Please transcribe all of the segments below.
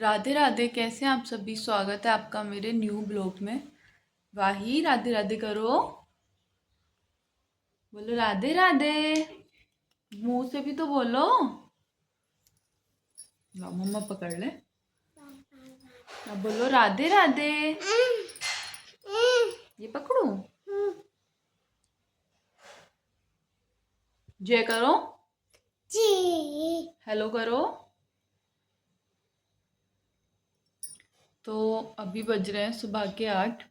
राधे राधे। कैसे हैं आप सभी? स्वागत है आपका मेरे न्यू ब्लॉग में। वाही राधे राधे करो, बोलो राधे राधे। मुंह से भी तो बोलो। लो मम्मा पकड़ ले। अब बोलो राधे राधे। ये पकड़ू? जय करो, हेलो करो। तो अभी बज रहे हैं सुबह के 8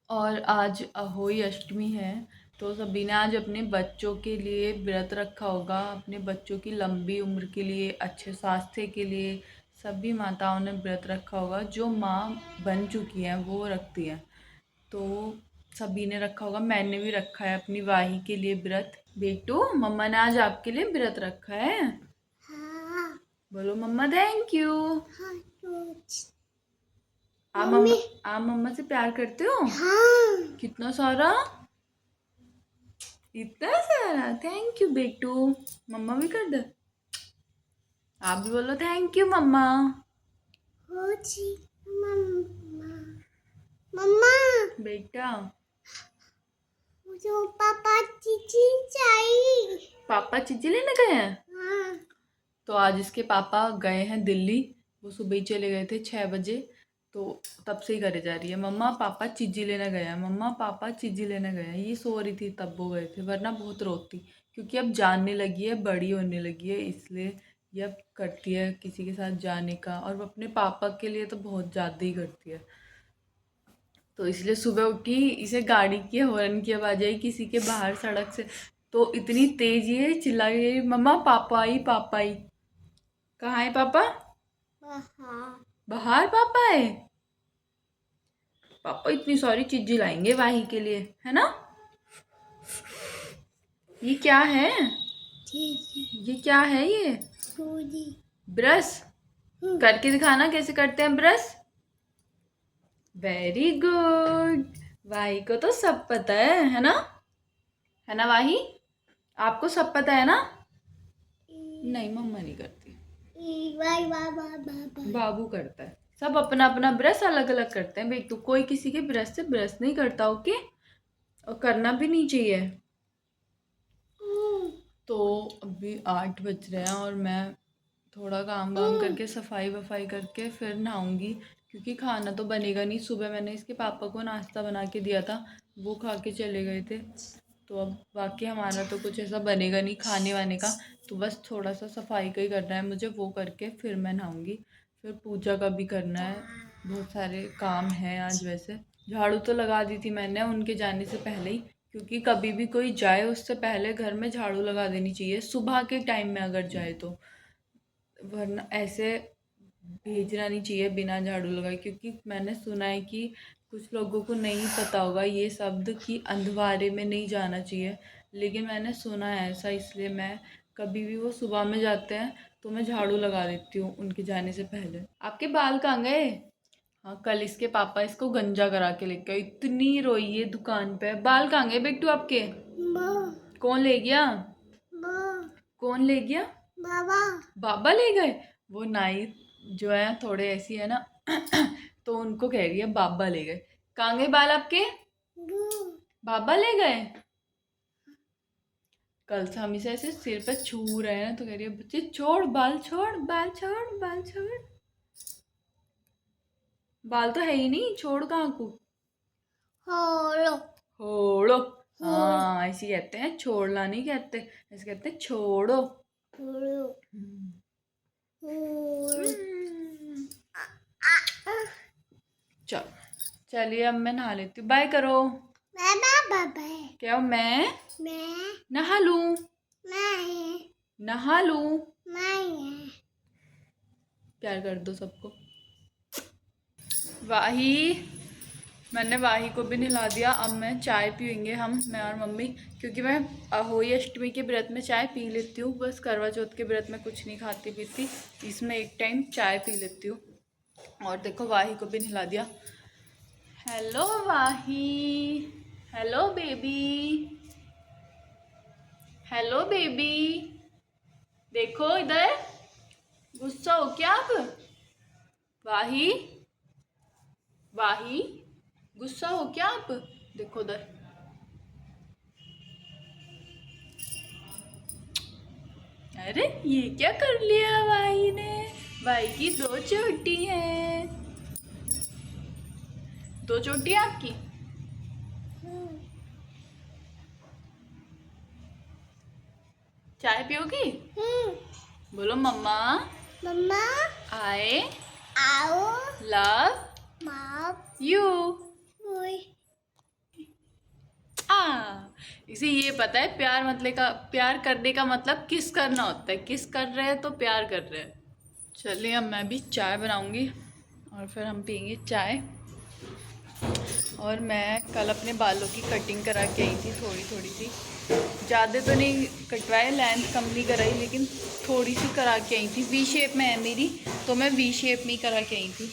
और आज अहोई अष्टमी है। तो सभी ने आज अपने बच्चों के लिए व्रत रखा होगा, अपने बच्चों की लंबी उम्र के लिए, अच्छे स्वास्थ्य के लिए। सभी माताओं ने व्रत रखा होगा, जो माँ बन चुकी हैं वो रखती हैं। तो सभी ने रखा होगा, मैंने भी रखा है अपनी वाही के लिए व्रत। बेटू, मम्मा ने आज आपके लिए व्रत रखा है। हाँ। बोलो मम्मा थैंक यू। हाँ, आप मम्मा से प्यार करते हो? हाँ। कितना सारा? इतना सारा? थैंक यू बेटू। मम्मा भी कर दे। आप भी बोलो थैंक यू मम्मा। हो जी मम्मा। मम्मा बेटा, मुझे पापा चीची चाहिए। पापा चीची लेने गए हैं? हाँ। तो आज इसके पापा गए हैं दिल्ली। वो सुबह ही चले गए थे 6 बजे। तो तब से ही करे जा रही है, मम्मा पापा चीजी लेने गए हैं, मम्मा पापा चीजी लेने गए हैं। ये सो रही थी तब वो गए थे, वरना बहुत रोती। क्योंकि अब जानने लगी है, बड़ी होने लगी है, इसलिए ये अब करती है किसी के साथ जाने का। और वो अपने पापा के लिए तो बहुत ज़्यादा ही करती है। तो इसलिए सुबह उठी, इसे गाड़ी की हॉर्न की आवाज़ आई किसी के बाहर सड़क से। तो इतनी तेज ये चिल्ला गई, मम्मा पापा आई पापा आई। कहाँ है पापा? बाहर। बाहर पापा है? पापा इतनी सारी चीजें लाएंगे वाही के लिए, है ना? ये क्या है? ये क्या है ये? ब्रश। करके दिखाना कैसे करते हैं ब्रश। Very good. वाही को तो सब पता है ना? है ना वाही? आपको सब पता है ना? नहीं, मम्मा नहीं करती, बाबू करता है। सब अपना अपना ब्रश अलग अलग करते हैं बेटू, कोई किसी के ब्रश से ब्रश नहीं करता, ओके? और करना भी नहीं चाहिए। तो अभी 8 बज रहे हैं और मैं थोड़ा काम वाम करके, सफाई वफाई करके फिर नहाऊंगी। क्योंकि खाना तो बनेगा नहीं। सुबह मैंने इसके पापा को नाश्ता बना के दिया था, वो खा के चले गए थे। तो अब बाकी हमारा तो कुछ ऐसा बनेगा नहीं खाने वाने का। तो बस थोड़ा सा सफाई का ही करना है मुझे, वो करके फिर मैं नहाऊंगी। फिर पूजा का भी करना है, बहुत सारे काम हैं आज। वैसे झाड़ू तो लगा दी थी मैंने उनके जाने से पहले ही, क्योंकि कभी भी कोई जाए उससे पहले घर में झाड़ू लगा देनी चाहिए, सुबह के टाइम में अगर जाए तो। वरना ऐसे भेजना नहीं चाहिए बिना झाड़ू लगाए। क्योंकि मैंने सुना है कि कुछ लोगों को नहीं पता होगा ये शब्द कि अंधवारे में नहीं जाना चाहिए, लेकिन मैंने सुना है ऐसा। इसलिए मैं कभी भी, वो सुबह में जाते हैं तो मैं झाड़ू लगा देती हूँ उनके जाने से पहले। आपके बाल कहाँ गए? हाँ, कल इसके पापा इसको गंजा करा के लेके आए, इतनी रोई है दुकान पे। बाल कहाँ गए बेटू आपके? कौन ले गया? कौन ले गया? बाबा। बाबा ले गए? वो नाई जो है थोड़े ऐसी है ना तो उनको कह रही है बाबा ले गए। कहाँ गए बाल आपके? बाबा ले गए? कल से हम इसे ऐसे सिर पे छू रहे हैं तो कह रही है बच्चे छोड़, बाल छोड़, बाल छोड़, बाल छोड़। बाल तो है ही नहीं, छोड़ कहाँ को? होड़ो। होड़ो। हाँ, ऐसे कहते हैं, छोड़ना नहीं कहते, ऐसे कहते हैं छोड़ो। चलो, चलिए अब मैं नहा लेती हूँ, बाय करो। क्या मैं नहा लूं? नहा लूं? प्यार कर दो सबको। वाही, मैंने वाही को भी नहला दिया। अब मैं चाय पियेंगे हम, मैं और मम्मी। क्योंकि मैं अहोई अष्टमी के व्रत में चाय पी लेती हूँ, बस करवा चौथ के व्रत में कुछ नहीं खाती पीती, इसमें एक टाइम चाय पी लेती हूँ। और देखो वाही को भी नहला दिया। हेलो वाही, हेलो बेबी, हेलो बेबी। देखो इधर, गुस्सा हो क्या आप? वाही, वाही, गुस्सा हो क्या आप? देखो उधर। अरे ये क्या कर लिया वाही ने? वाही की दो चोटी है। दो चोटी है आपकी। चाय पियोगी? बोलो मम्मा। मम्मा आए आओ लव यू। इसे ये पता है प्यार करने का मतलब किस करना होता है। किस कर रहे हैं तो प्यार कर रहे हैं। चलिए अब मैं भी चाय बनाऊंगी और फिर हम पियेंगे चाय। और मैं कल अपने बालों की कटिंग करा के आई थी, थोड़ी थोड़ी सी, ज़्यादा तो नहीं कटवाए, लेंथ कम नहीं कराई, लेकिन थोड़ी सी करा के आई थी। वी शेप में है मेरी, तो मैं वी शेप में ही करा के आई थी।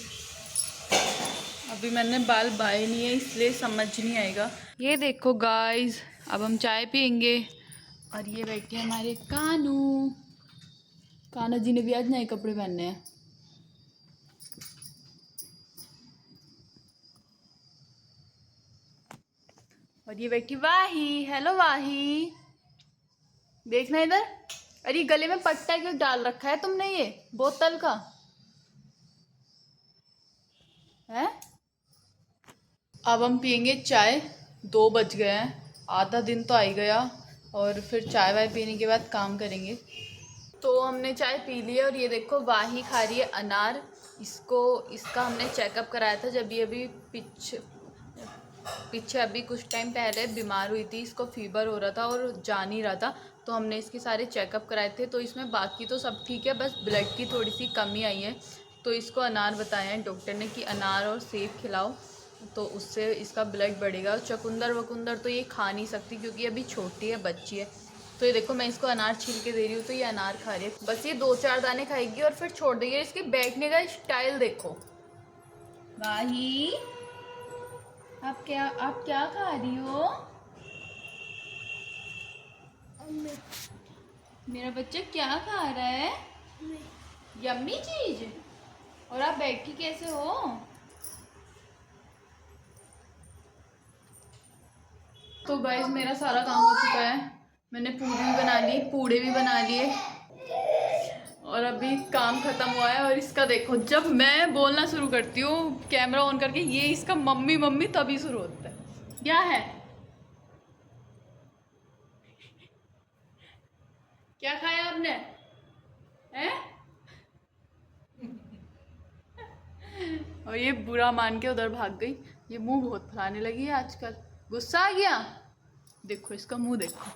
अभी मैंने बाल बाए नहीं है इसलिए समझ नहीं आएगा। ये देखो गाइस, अब हम चाय पियेंगे। और ये बैठे हमारे कानू। कान्हा जी ने भी आज नए कपड़े पहने हैं। और ये बैठी वाही। हेलो वाही, देखना इधर। अरे गले में पट्टा क्यों डाल रखा है तुमने, ये बोतल का है? अब हम पियेंगे चाय। 2 बज गए हैं, आधा दिन तो आ ही गया। और फिर चाय वाय पीने के बाद काम करेंगे। तो हमने चाय पी ली है और ये देखो वाही खा रही है अनार। इसका हमने चेकअप कराया था जब ये अभी पीछे अभी कुछ टाइम पहले बीमार हुई थी। इसको फीवर हो रहा था और जा नहीं रहा था, तो हमने इसके सारे चेकअप कराए थे। तो इसमें बाकी तो सब ठीक है, बस ब्लड की थोड़ी सी कमी आई है। तो इसको अनार बताए हैं डॉक्टर ने कि अनार और सेब खिलाओ, तो उससे इसका ब्लड बढ़ेगा। चुकंदर वकुंदर तो ये खा नहीं सकती क्योंकि अभी छोटी है, बच्ची है। तो ये देखो मैं इसको अनार छील के दे रही हूँ, तो ये अनार खा रही है। बस ये 2-4 दाने खाएगी और फिर छोड़ देगी। इसके बैठने का स्टाइल देखो। वाही, आप क्या खा रही हो? मेरा बच्चा क्या खा रहा है? यम्मी चीज। और आप बैठी कैसे हो? तो गाइस मेरा सारा काम हो चुका है। मैंने पूरी भी बना ली, पूड़े भी बना लिए और अभी काम खत्म हुआ है। और इसका देखो, जब मैं बोलना शुरू करती हूँ कैमरा ऑन करके, ये इसका मम्मी मम्मी तभी शुरू होता है। क्या है? क्या खाया आपने? हैं? और ये बुरा मान के उधर भाग गई। ये मुंह बहुत फैलाने लगी है आजकल। गुस्सा आ गया? देखो इसका मुंह देखो।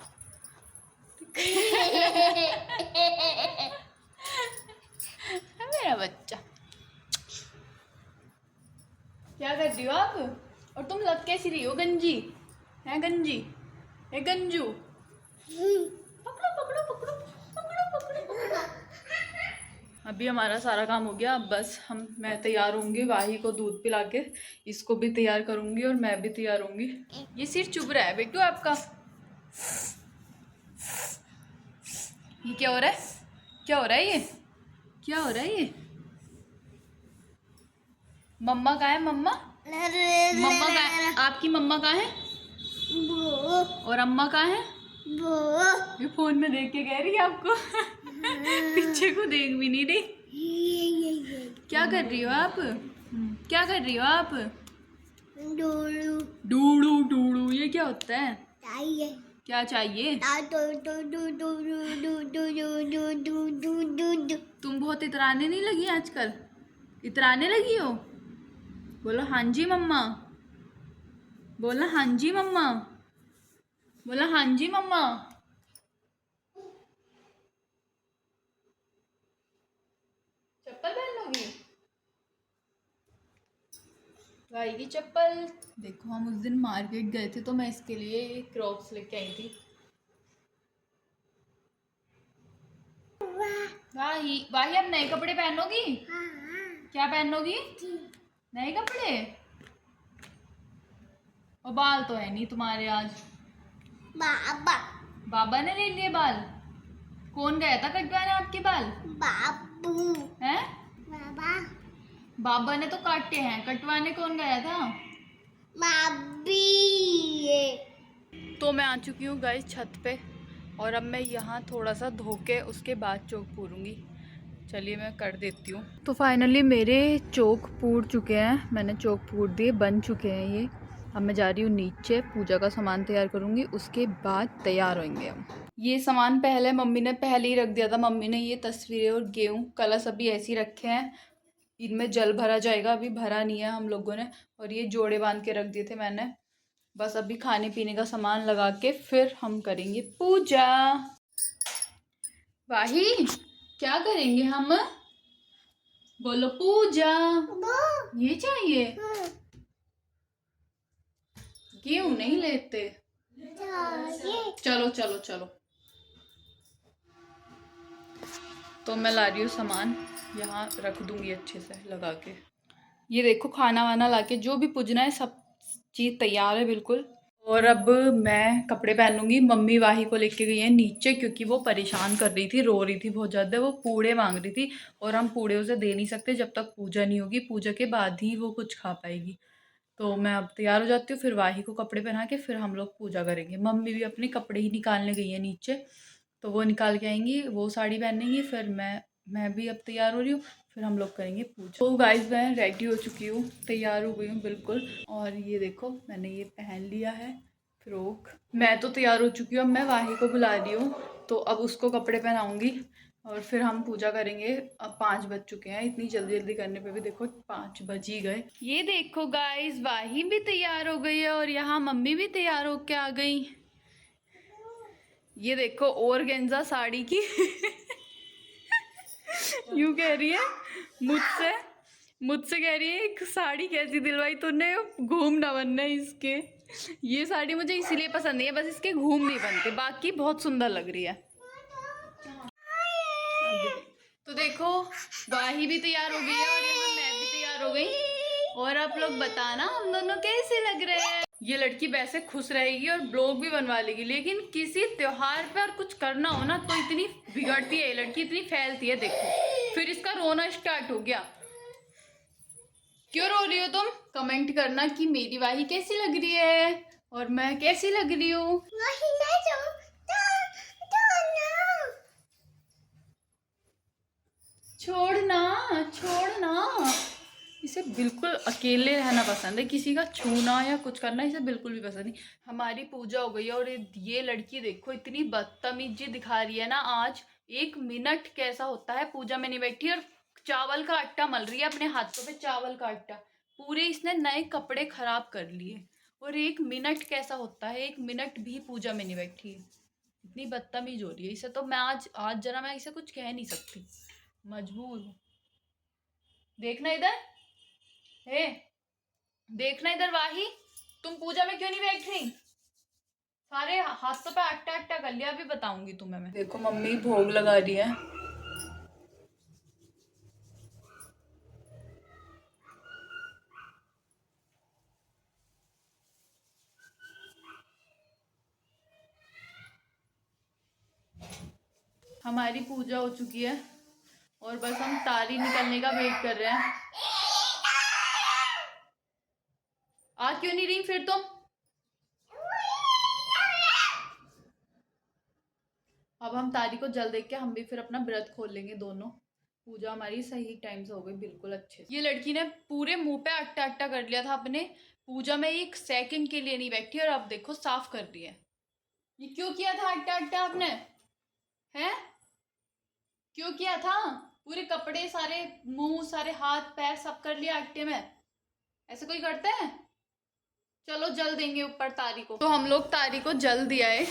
मेरा बच्चा। क्या कर रही हो आप? और तुम लग कैसी रही हो? गंजी है, गंजी है, गंजू। पकड़ो पकड़ो पकड़ो पकड़ो पकड़ो पकड़ो। अभी हमारा सारा काम हो गया। अब बस मैं तैयार होंगी, वाही को दूध पिला के इसको भी तैयार करूंगी और मैं भी तैयार होंगी। ये सिर चुभ रहा है बेटू आपका। ये क्या हो रहा है? क्या हो रहा है? ये क्या हो रहा है? ये मम्मा कहाँ है? मम्मा मम्मा कहाँ है? आपकी मम्मा कहाँ है? और अम्मा कहाँ है? ये फोन में देख के कह रही है आपको। पीछे को देख भी नहीं रही। क्या कर रही हो आप? क्या कर रही हो आप? डूडू डूडू, ये क्या होता है? क्या चाहिए? तुम बहुत इतराने नहीं लगी आजकल? इतराने लगी हो? बोलो हाँ जी मम्मा। बोला हाँ जी मम्मा। बोला हाँ जी मम्मा। चप्पल पहन लोगी? भाई की चप्पल देखो। हम उस दिन मार्केट गए थे तो मैं इसके लिए क्रॉक्स लेके आई थी। वाही वाही, अब नए कपड़े पहनोगी? क्या पहनोगी? नए कपड़े। और बाल तो है नहीं तुम्हारे आज। बाबा ने ले लिए बाल? कौन गया था कटवाने आपके बाल? बाबू है? बाबा ने तो काटे हैं, कटवाने कौन गया था? भाभी। तो मैं आ चुकी हूँ गाइस छत पे, और अब मैं यहाँ थोड़ा सा धो के उसके बाद चौक पूरूंगी। चलिए मैं कर देती हूँ। तो फाइनली मेरे चौक पूर चुके हैं, मैंने चौक पूर दिए, बन चुके हैं ये। अब मैं जा रही हूँ नीचे, पूजा का सामान तैयार करूँगी, उसके बाद तैयार होंगे हम। ये सामान पहले मम्मी ने पहले ही रख दिया था। मम्मी ने ये तस्वीरें और गेहूँ कलश अभी ऐसे ही रखे हैं, इनमें जल भरा जाएगा, अभी भरा नहीं है हम लोगों ने। और ये जोड़े बांध के रख दिए थे मैंने। बस अभी खाने पीने का सामान लगा के फिर हम करेंगे पूजा। वाही, क्या करेंगे हम? बोलो पूजा। ये चाहिए? क्यों नहीं लेते? चलो चलो चलो। तो मैं ला रही हूँ सामान, यहाँ रख दूंगी अच्छे से लगा के। ये देखो खाना वाना लाके जो भी पूजना है सब चीज़ तैयार है बिल्कुल। और अब मैं कपड़े पहन लूँगी। मम्मी वाही को लेके गई है नीचे, क्योंकि वो परेशान कर रही थी, रो रही थी बहुत ज़्यादा, वो पूड़े मांग रही थी। और हम पूड़े उसे दे नहीं सकते जब तक पूजा नहीं होगी, पूजा के बाद ही वो कुछ खा पाएगी। तो मैं अब तैयार हो जाती हूँ, फिर वाही को कपड़े पहना के फिर हम लोग पूजा करेंगे। मम्मी भी अपने कपड़े ही निकालने गई है नीचे, तो वो निकाल के आएंगी, वो साड़ी पहनेंगी, फिर मैं भी अब तैयार हो रही हूँ, फिर हम लोग करेंगे पूजा। तो गाइस मैं रेडी हो चुकी हूँ, तैयार हो गई हूँ बिल्कुल। और ये देखो मैंने ये पहन लिया है फ्रॉक। मैं तो तैयार हो चुकी हूँ, अब मैं वाही को बुला रही हूँ, तो अब उसको कपड़े पहनाऊँगी और फिर हम पूजा करेंगे। अब 5 बज चुके हैं, इतनी जल्दी जल्दी करने पे भी देखो 5 बज ही गए। ये देखो गाइस, वाही भी तैयार हो गई है और यहाँ मम्मी भी तैयार होके आ गई। ये देखो ऑर्गेन्जा साड़ी की यूं कह रही है मुझसे मुझसे कह रही है एक साड़ी कैसी दिलवाई तूने, घूम ना बनना इसके। ये साड़ी मुझे इसीलिए पसंद नहीं है, बस इसके घूम नहीं बनते, बाकी बहुत सुंदर लग रही है। तो देखो वाही भी तैयार हो गई है और यहाँ मैं भी तैयार हो गई। और आप लोग बताना हम दोनों कैसे लग रहे हैं। ये लड़की वैसे खुश रहेगी और ब्लॉग भी बनवा लेगी, लेकिन किसी त्योहार पर कुछ करना हो ना तो इतनी बिगड़ती है ये लड़की, इतनी फैलती है। देखो फिर इसका रोना स्टार्ट हो गया। क्यों रो रही हो तुम? कमेंट करना कि मेरी वाही कैसी लग रही है और मैं कैसी लग रही हूँ। छोड़ना छोड़ना, इसे बिल्कुल अकेले रहना पसंद है, किसी का छूना या कुछ करना इसे बिल्कुल भी पसंद नहीं। हमारी पूजा हो गई है और ये लड़की देखो इतनी बदतमीजी दिखा रही है ना आज। 1 मिनट कैसा होता है पूजा में नहीं बैठी और चावल का आटा मल रही है अपने हाथों पे, चावल का आटा। पूरे इसने नए कपड़े खराब कर लिए, और 1 मिनट कैसा होता है, 1 मिनट भी पूजा में नहीं बैठी। इतनी बदतमीज हो रही है, इसे तो मैं आज आज जरा मैं इसे कुछ कह नहीं सकती, मजबूर हूँ। देखना इधर, हे देखना इधर वाही, तुम पूजा में क्यों नहीं बैठ रही? सारे हाथों पे आटा आटा कर लिया, अभी बताऊंगी तुम्हें मैं। देखो मम्मी भोग लगा रही है। हमारी पूजा हो चुकी है और बस हम तारी निकलने का वेट कर रहे हैं। आ क्यों नहीं रही फिर तुम? अब हम तारी को जल देख के हम भी फिर अपना व्रत खोल लेंगे दोनों। पूजा हमारी सही टाइम से हो गई बिल्कुल अच्छे से। ये लड़की ने पूरे मुंह पे आटा आटा कर लिया था अपने, पूजा में 1 सेकंड के लिए नहीं बैठी और अब देखो साफ कर रही है। ये क्यों किया था आटा आटा आपने? हैं? क्यों किया था? पूरे कपड़े सारे, मुंह सारे, हाथ पैर सब कर लिया आटे में, ऐसे कोई करता है? चलो जल देंगे ऊपर तारी को। तो हम लोग तारी को जल दिया है,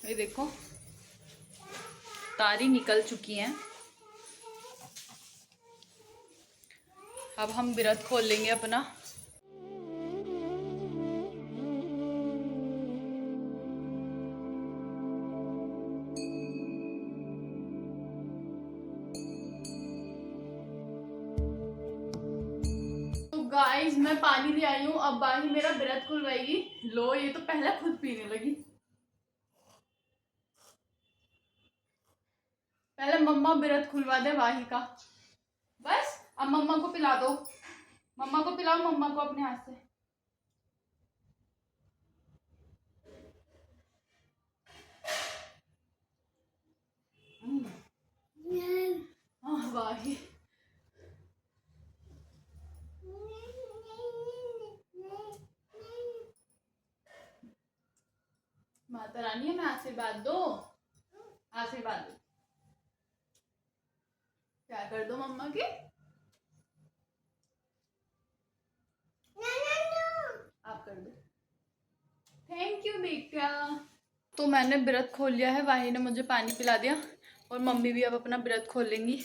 ये देखो तारी निकल चुकी हैं। अब हम व्रत खोल लेंगे अपना। तो गाइस मैं पानी ले आई हूँ, अब बाही मेरा व्रत खुलवाएगी। लो ये तो पहले खुद पीने लगी। पहले मम्मा व्रत खुलवा दे वाही का, बस अब मम्मा को पिला दो, मम्मा को पिलाओ, मम्मा को अपने हाथ से। वाह, माता रानी हमें आशीर्वाद दो, आशीर्वाद दो। क्या कर दो मम्मा के? आप कर दो। थैंक यू बेटा। तो मैंने व्रत खोल लिया है, वाही ने मुझे पानी पिला दिया और मम्मी भी अब अपना व्रत खोल लेंगी।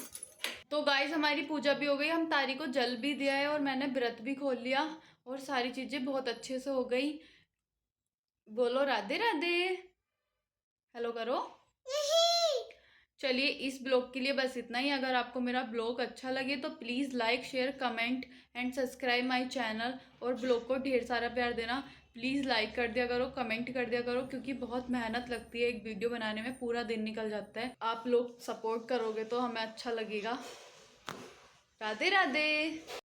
तो गाइस हमारी पूजा भी हो गई, हम तारी को जल भी दिया है और मैंने व्रत भी खोल लिया और सारी चीज़ें बहुत अच्छे से हो गई। बोलो राधे राधे, हेलो करो। चलिए इस ब्लॉग के लिए बस इतना ही। अगर आपको मेरा ब्लॉग अच्छा लगे तो please like share comment and subscribe my channel, और ब्लॉग को ढेर सारा प्यार देना। प्लीज़ लाइक कर दिया करो, कमेंट कर दिया करो, क्योंकि बहुत मेहनत लगती है एक वीडियो बनाने में, पूरा दिन निकल जाता है। आप लोग सपोर्ट करोगे तो हमें अच्छा लगेगा। राधे राधे।